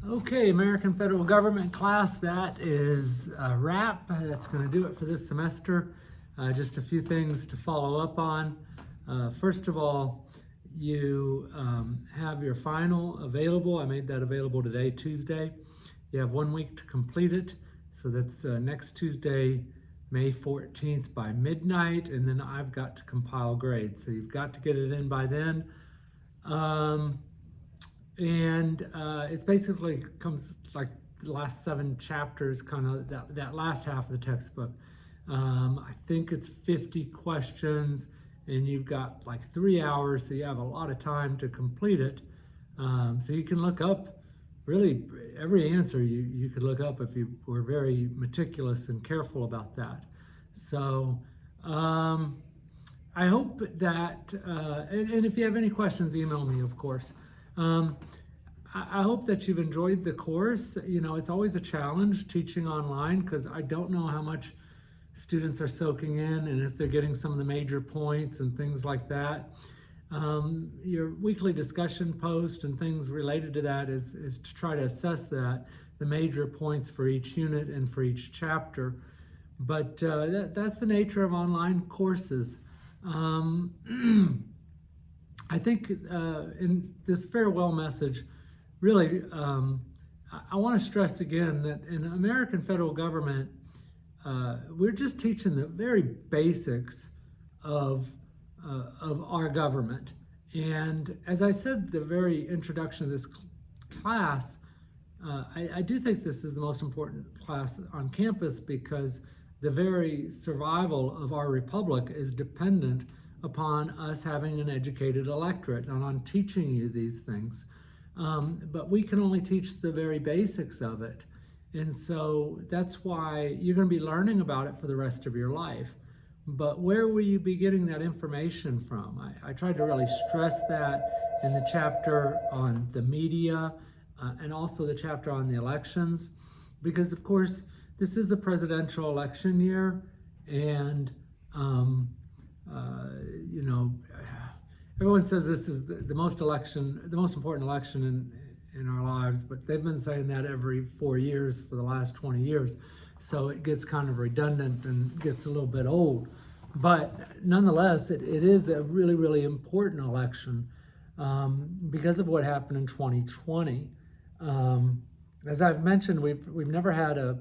Okay, American Federal Government class, that is a wrap. That's going to do it for this semester. Just a few things to follow up on. First of all, you have your final available. I made that available today, Tuesday. You have 1 week to complete it. So that's next Tuesday, May 14th by midnight, and then I've got to compile grades. So you've got to get it in by then. It's basically comes like the last 7 chapters, kind of that last half of the textbook. I think it's 50 questions, and you've got like 3 hours, so you have a lot of time to complete it. So you can look up really every answer you could look up if you were very meticulous and careful about that. So I hope that, and if you have any questions, email me, of course. I hope that you've enjoyed the course. You know, it's always a challenge teaching online because I don't know how much students are soaking in and if they're getting some of the major points and things like that. Your weekly discussion post and things related to that is to try to assess that, the major points for each unit and for each chapter. But that's the nature of online courses. I think in this farewell message, really, I want to stress again that in American federal government, we're just teaching the very basics of our government. And as I said, the very introduction of this class, I do think this is the most important class on campus because the very survival of our republic is dependent upon us having an educated electorate and on teaching you these things. But we can only teach the very basics of it. And so that's why you're going to be learning about it for the rest of your life. But where will you be getting that information from? I tried to really stress that in the chapter on the media and also the chapter on the elections, because of course this is a presidential election year, and you know, everyone says this is the most important election in our lives, but they've been saying that every 4 years for the last 20 years. So it gets kind of redundant and gets a little bit old. But nonetheless, it is a really, really important election because of what happened in 2020. As I've mentioned, we've never had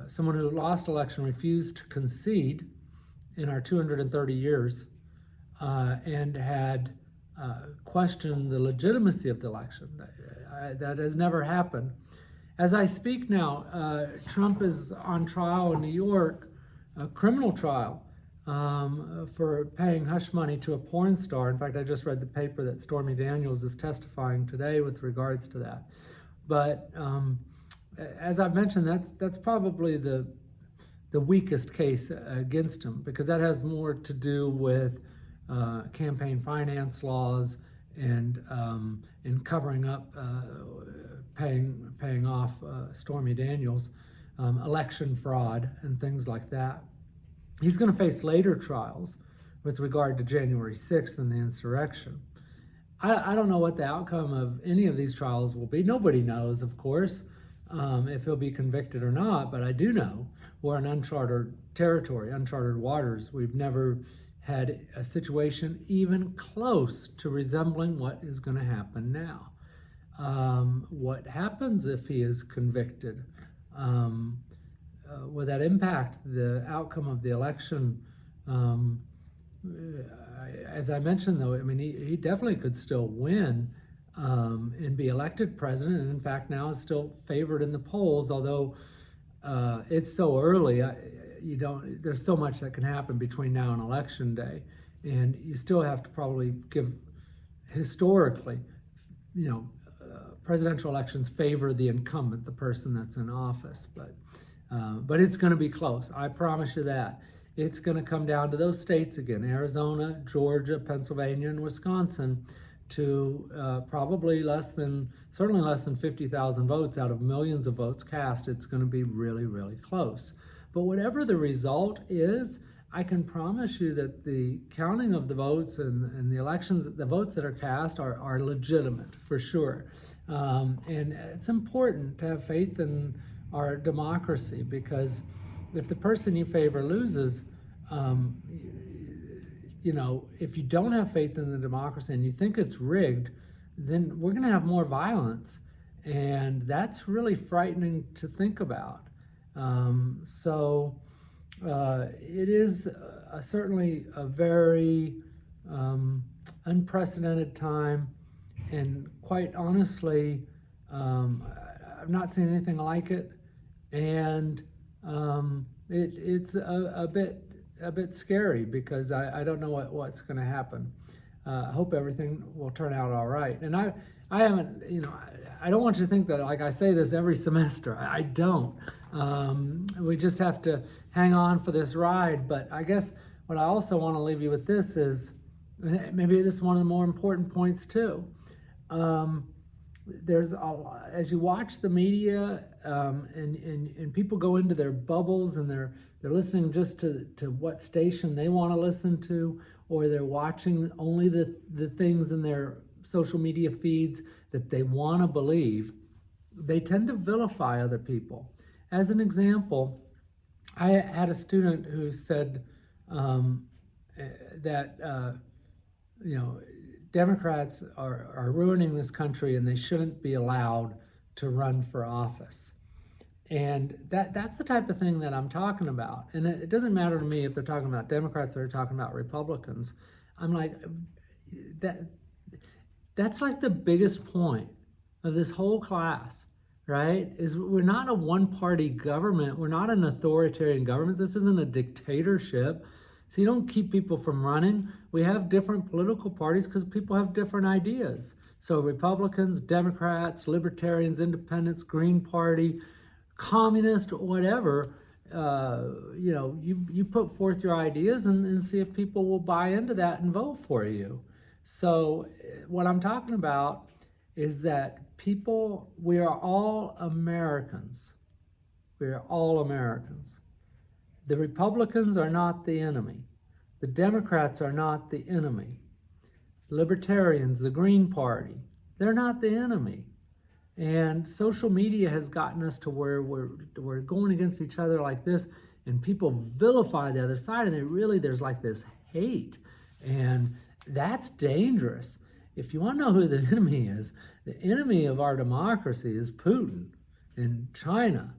someone who lost election refuse to concede in our 230 years and had questioned the legitimacy of the election. That has never happened. As I speak now, Trump is on trial in New York, a criminal trial for paying hush money to a porn star. In fact, I just read the paper that Stormy Daniels is testifying today with regards to that. But as I've mentioned, that's probably the weakest case against him, because that has more to do with campaign finance laws and covering up, paying off Stormy Daniels, election fraud and things like that. He's going to face later trials with regard to January 6th and the insurrection. I don't know what the outcome of any of these trials will be. Nobody knows, of course, if he'll be convicted or not, but I do know we're in uncharted territory, uncharted waters. We've never had a situation even close to resembling what is going to happen now. What happens if he is convicted? Will that impact the outcome of the election? As I mentioned, though, I mean, he definitely could still win and be elected president, and in fact now is still favored in the polls, although it's so early. There's so much that can happen between now and election day, and you still have to probably give, historically, you know, presidential elections favor the incumbent, the person that's in office, but it's going to be close. I promise you that. It's going to come down to those states again, Arizona, Georgia, Pennsylvania, and Wisconsin, to probably certainly less than 50,000 votes out of millions of votes cast. It's going to be really, really close. But whatever the result is, I can promise you that the counting of the votes and the elections, the votes that are cast are legitimate, for sure. And it's important to have faith in our democracy, because if the person you favor loses, um, if you don't have faith in the democracy and you think it's rigged, then we're going to have more violence. And that's really frightening to think about. It is certainly a very unprecedented time. And quite honestly, I've not seen anything like it. And it's a bit scary, because I don't know what's going to happen. I hope everything will turn out all right. And I haven't, I don't want you to think that like I say this every semester. I don't. We just have to hang on for this ride. But I guess what I also want to leave you with this is, maybe this is one of the more important points too. As you watch the media, and people go into their bubbles, and they're listening just to what station they want to listen to, or they're watching only the things in their social media feeds that they want to believe, they tend to vilify other people. As an example, I had a student who said that Democrats are ruining this country and they shouldn't be allowed to run for office. And that's the type of thing that I'm talking about. And it doesn't matter to me if they're talking about Democrats or they're talking about Republicans. I'm like, that's like the biggest point of this whole class, right? Is we're not a one-party government. We're not an authoritarian government. This isn't a dictatorship. So you don't keep people from running. We have different political parties because people have different ideas. So Republicans, Democrats, Libertarians, Independents, Green Party, Communist, whatever, you put forth your ideas and see if people will buy into that and vote for you. So what I'm talking about is that we are all Americans. We are all Americans. The Republicans are not the enemy. The Democrats are not the enemy. Libertarians, the Green Party, they're not the enemy. And social media has gotten us to where we're going against each other like this, and people vilify the other side, and there's like this hate. And that's dangerous. If you want to know who the enemy is, the enemy of our democracy is Putin and China,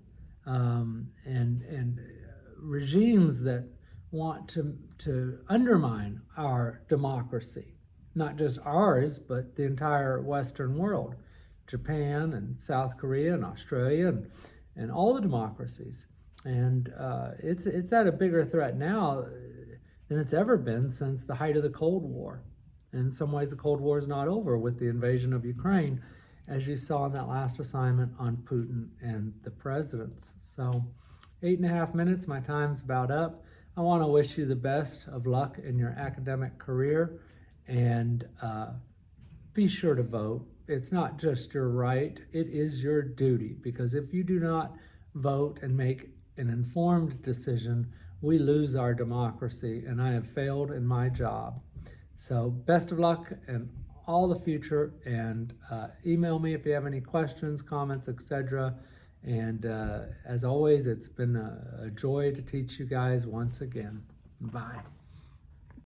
and regimes that want to undermine our democracy, not just ours, but the entire Western world, Japan and South Korea and Australia and all the democracies. And it's at a bigger threat now than it's ever been since the height of the Cold War. In some ways, the Cold War is not over with the invasion of Ukraine, as you saw in that last assignment on Putin and the presidents. So 8.5 minutes, my time's about up. I want to wish you the best of luck in your academic career, and be sure to vote. It's not just your right, it is your duty, because if you do not vote and make an informed decision, we lose our democracy, and I have failed in my job. So best of luck in all the future, and email me if you have any questions, comments, etc. And as always, it's been a joy to teach you guys once again. Bye.